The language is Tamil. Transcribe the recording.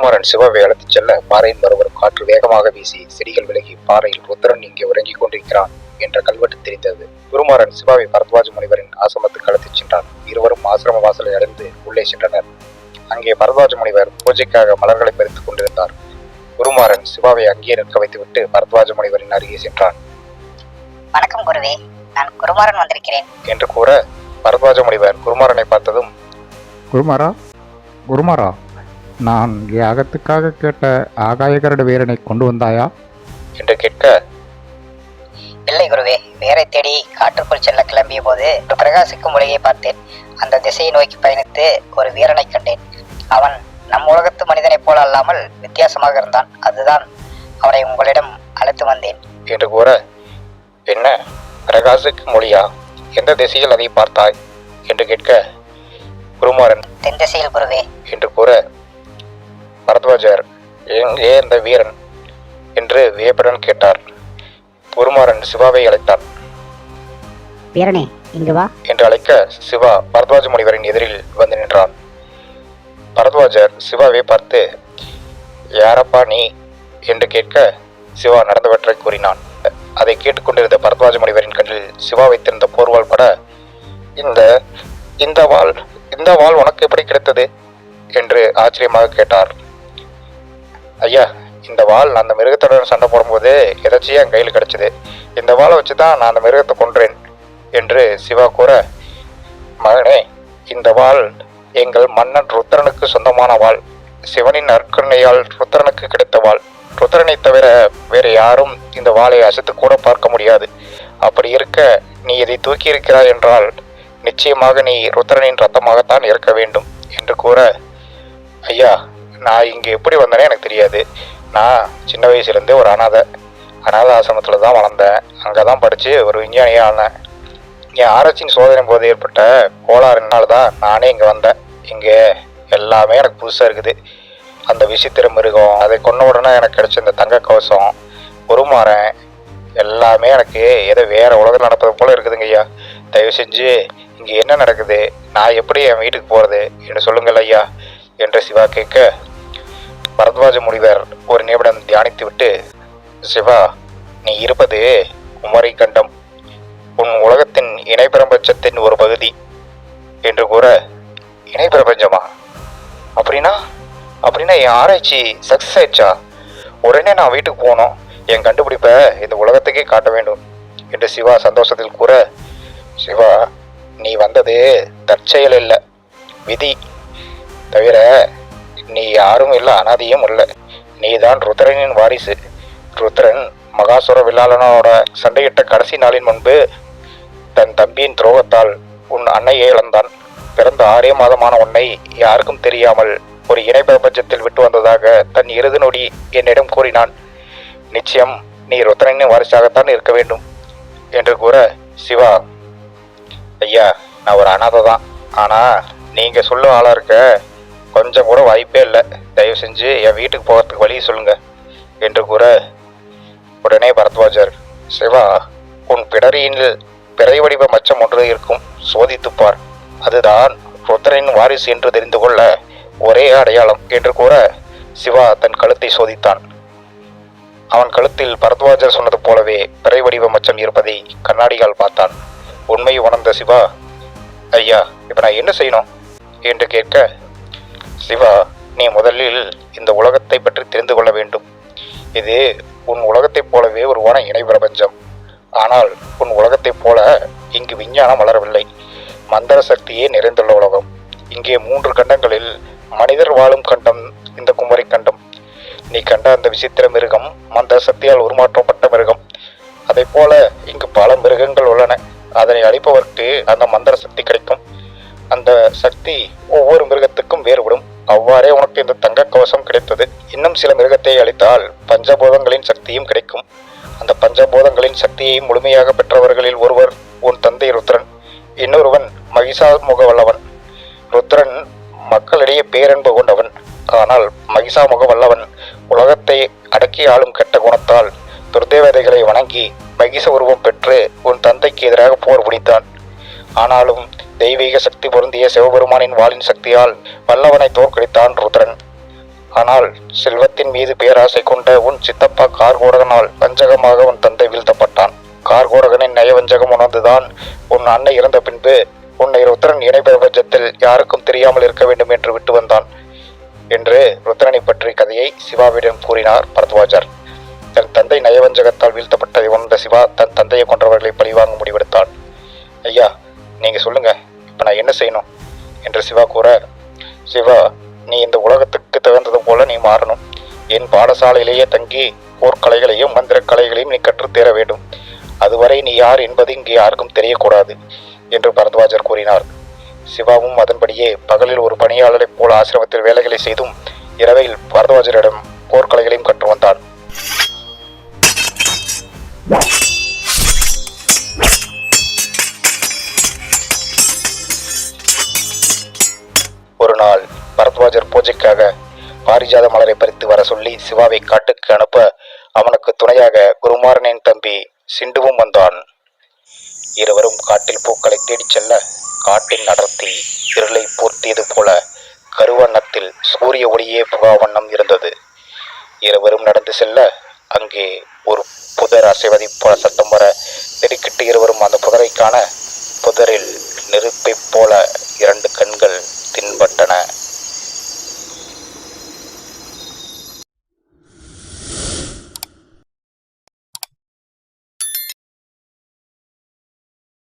குருமாறன் சிவாவை அழைத்துச் செல்ல பாறையின் மறுபுறம் காற்று வேகமாக வீசி செடிகள் விலகி பாறையில் ருத்ரன் இங்கே உறங்கிக் கொண்டிருக்கிறான் என்ற கல்வெட்டு தெரிந்தது. குருமாறன் சிவாவை பரத்வாஜ முனிவரின் ஆசிரமத்துக்கு அழைத்துச் சென்றான். இருவரும் ஆசிரம வாசலை அடைந்து உள்ளே சென்றனர். அங்கே பரத்வாஜ முனிவர் பூஜைக்காக மலர்களை பறித்துக் கொண்டிருந்தார். குருமாறன் சிவாவை அங்கேயே நிற்க வைத்துவிட்டு பரத்வாஜ முனிவரின் அருகே சென்றான். வணக்கம் குருவே, நான் குருமாறன் வந்திருக்கிறேன் என்று கூற பரத்வாஜ முனிவர் குருமாறனை பார்த்ததும், குருமாரா, நான் யாகத்துக்காக கேட்ட ஆகாயகருட வீரனை கொண்டு வந்தாயா என்று கேட்க, இல்லை குருவே, வேரை தேடி காற்றுக்குள் செல்ல கிளம்பிய போது ஒரு பிரகாசிக்கும் மொழியை பார்த்தேன். அந்த திசையை நோக்கி பயணித்து ஒரு வீரனை கண்டேன். அவன் நம் உலகத்து மனிதனைப் போல அல்லாமல் வித்தியாசமாக இருந்தான். அதுதான் அவனை உங்களிடம் அழைத்து வந்தேன் என்று கூற, என்ன பிரகாசிக்கும் மொழியா? எந்த திசையில் அதை பார்த்தாய் என்று கேட்க, குருமாறன் தென் திசையில் குருவே என்று கூற, பரத்வாஜர் எங்கே இந்த வீரன் என்று வியப்புடன் கேட்டார். குருமாறன் சிவாவை அழைத்தான். வீரனே, இங்கு வா என்று அழைக்க சிவா பரத்வாஜ முனிவரின் எதிரில் வந்து நின்றான். பரத்வாஜர் சிவாவை பார்த்து, யாரப்பா நீ என்று கேட்க சிவா நடந்தவற்றை கூறினான். அதை கேட்டுக்கொண்டிருந்த பரத்வாஜ முனிவரின் கண்ணில் சிவா வைத்திருந்த போர்வாள் பட, இந்த வாள் உனக்கு எப்படி கிடைத்தது என்று ஆச்சரியமாக கேட்டார். ஐயா, இந்த வாள் நான் அந்த மிருகத்துடன் சண்டை போடும்போது எதாச்சியா என் கையில் கிடைச்சது. இந்த வாளை வச்சுதான் நான் அந்த மிருகத்தை கொன்றேன் என்று சிவா கூற, மகனே, இந்த வாள் எங்கள் மன்னன் ருத்ரனுக்கு சொந்தமான வாள். சிவனின் நற்கருணையால் ருத்ரனுக்கு கிடைத்த வாள். ருத்ரனை தவிர வேறு யாரும் இந்த வாளை அசைத்து கூட பார்க்க முடியாது. அப்படி இருக்க நீ இதை தூக்கி இருக்கிறாய் என்றால் நிச்சயமாக நீ ருத்ரனின் ரத்தமாகத்தான் இருக்க வேண்டும் என்று கூற, ஐயா, நான் இங்கே எப்படி வந்தேனே எனக்கு தெரியாது. நான் சின்ன வயசுலேருந்தே ஒரு அனாத ஆசிரமத்தில் தான் வளர்ந்தேன். அங்கே தான் படித்து ஒரு விஞ்ஞானியாக ஆனேன். என் ஆராய்ச்சியின் சோதனை போது ஏற்பட்ட கோளாறுனால தான் நானே இங்கே வந்தேன். இங்கே எல்லாமே எனக்கு புதுசாக இருக்குது. அந்த விசித்திர மிருகம், அதை கொன்ன உடனே எனக்கு கிடைச்ச இந்த தங்க கவசம், குருமாறன், எல்லாமே எனக்கு ஏதோ வேறு உலகம் நடப்பது போல் இருக்குதுங்க ஐயா. தயவு செஞ்சு இங்கே என்ன நடக்குது, நான் எப்படி என் வீட்டுக்கு போகிறது என்று சொல்லுங்கள் ஐயா என்று சிவா கேட்க, பரத்வாஜ முனிவர் ஒரு நிமிடம் தியானித்து விட்டு, சிவா, நீ இருப்பது குமரி கண்டம், உன் உலகத்தின் இணை பிரபஞ்சத்தின் ஒரு பகுதி என்று கூற, இணை பிரபஞ்சமா? அப்படின்னா என் ஆராய்ச்சி சக்ஸஸ் ஆயிடுச்சா? உடனே நான் வீட்டுக்கு போகணும். என் கண்டுபிடிப்பை இந்த உலகத்துக்கே காட்ட வேண்டும் என்று சிவா சந்தோஷத்தில் கூற, சிவா, நீ வந்தது தற்செயல் இல்லை, விதி. தவிர நீ யாரும் இல்லை, அனாதியும் இல்லை. நீ தான் ருத்ரனின் வாரிசு. ருத்ரன் மகாசுர வில்லாளனோட சண்டையிட்ட கடைசி நாளின் முன்பு தன் தம்பியின் துரோகத்தால் உன் அன்னையை இழந்தான். பிறந்த 6 மாதமான உன்னை யாருக்கும் தெரியாமல் ஒரு இணை பிரபஞ்சத்தில் விட்டு வந்ததாக தன் இறுதி நொடி என்னிடம் கூறினான். நிச்சயம் நீ ருத்ரனின் வாரிசாகத்தான் இருக்க வேண்டும் என்று கூற, சிவா, ஐயா, நான் ஒரு அனாதை தான். ஆனால் நீங்கள் சொல்லும் ஆளாக இருக்க கொஞ்சம் கூட வாய்ப்பே இல்லை. தயவு செஞ்சு என் வீட்டுக்கு போகிறதுக்கு வழி சொல்லுங்க என்று கூற, உடனே பரத்வாஜர், சிவா, உன் பிடரியில் பிறை வடிவ மச்சம் ஒன்று இருக்கும், சோதித்துப்பார். அதுதான் ருத்ரனின் வாரிசு என்று தெரிந்து கொள்ள ஒரே அடையாளம் என்று கூற, சிவா தன் கழுத்தை சோதித்தான். அவன் கழுத்தில் பரத்வாஜர் சொன்னது போலவே பிறை வடிவ மச்சம் இருப்பதை கண்ணாடியால் பார்த்தான். உண்மையை உணர்ந்த சிவா, ஐயா, இப்போ நான் என்ன செய்யணும் என்று கேட்க, சிவா, நீ முதலில் இந்த உலகத்தை பற்றி தெரிந்து கொள்ள வேண்டும். இது உன் உலகத்தைப் போலவே உருவான இணை பிரபஞ்சம். ஆனால் உன் உலகத்தைப் போல இங்கு விஞ்ஞானம் வளரவில்லை. மந்திர சக்தியே நிறைந்துள்ள உலகம். இங்கே 3 கண்டங்களில் மனிதர் வாழும் கண்டம் இந்த குமரி கண்டம். நீ கண்ட அந்த விசித்திர மிருகம் மந்திர சக்தியால் உருமாற்றப்பட்ட மிருகம். அதை போல இங்கு பல மிருகங்கள் உள்ளன. அதனை அழிப்பவர்க்கு அந்த மந்திர சக்தி கிடைக்கும். அந்த சக்தி ஒவ்வொரு மிருகத்துக்கும் வேறுபடும். அவ்வாறே உனக்கு இந்த தங்க கவசம் கிடைத்தது. இன்னும் சில மிருகத்தை அழித்தால் பஞ்சபூதங்களின் சக்தியும் கிடைக்கும். அந்த பஞ்சபூதங்களின் சக்தியை முழுமையாக பெற்றவர்களில் ஒருவர் உன் தந்தை ருத்ரன், இன்னொருவன் மகிஷாமுக வல்லவன். ருத்ரன் மக்களிடையே பேரன்பு கொண்டவன். ஆனால் மகிஷாமுக வல்லவன் உலகத்தை அடக்கி ஆளும் கெட்ட குணத்தால் துர்தேவதைகளை வணங்கி மகிஷ உருவம் பெற்று உன் தந்தைக்கு எதிராக போர் புரிந்தான். ஆனாலும் தெய்வீக சக்தி பொருந்திய சிவபெருமானின் வாளின் சக்தியால் வல்லவனை தோற்கடித்தான் ருத்ரன். ஆனால் செல்வத்தின் மீது பேராசை கொண்ட உன் சித்தப்பா கார்கோடகனால் வஞ்சகமாக உன் தந்தை வீழ்த்தப்பட்டான். கார்கோடகனின் நயவஞ்சகம் உணர்ந்துதான் உன் அன்னை இறந்த பின்பு உன்னை ருத்ரன் இணைபெற பட்சத்தில் யாருக்கும் தெரியாமல் இருக்க வேண்டும் என்று விட்டு வந்தான் என்று ருத்ரனை பற்றி கதையை சிவாவிடம் கூறினார் பரத்வாஜர். தன் தந்தை நயவஞ்சகத்தால் வீழ்த்தப்பட்டதை உணர்ந்த சிவா தன் தந்தையை கொன்றவர்களை பழிவாங்க முடிவெடுத்தான். ஐயா, நீங்க சொல்லுங்க, இப்ப நான் என்ன செய்யணும் என்று சிவா கூற, சிவா, நீ இந்த உலகத்துக்கு தகுந்தது போல நீ மாறணும். என் பாடசாலையிலேயே தங்கி போர்க்கலைகளையும் மந்திர கலைகளையும் நீ கற்றுத்தேர வேண்டும். அதுவரை நீ யார் என்பது இங்கே யாருக்கும் தெரியக்கூடாது என்று பரத்வாஜர் கூறினார். சிவாவும் அதன்படியே பகலில் ஒரு பணியாளரைப் போல ஆசிரமத்தில் வேலைகளை செய்தும் இரவில் பரத்வாஜரிடம் போர்க்கலைகளையும் கற்று வந்தான். ஒரு நாள் பரத்வாஜர் பூஜைக்காக பாரிஜாத மலரை பறித்து வர சொல்லி சிவாவை காட்டுக்கு அனுப்ப அவனுக்கு துணையாக குருமாரனின் தம்பி சிண்டுவும் வந்தான். இருவரும் காட்டில் பூக்களை தேடிச் செல்ல காட்டின் அடர்த்தி இருளை பூர்த்தியது போல கருவண்ணத்தில் சூரிய ஒளியே புகா வண்ணம் இருந்தது. இருவரும் நடந்து செல்ல அங்கே ஒரு புதர் அசைவதை போல சத்தம் வர திடுக்கிட்டு இருவரும் அந்த புதரை காண புதரில் நெருப்பைப் போல 2 கண்கள்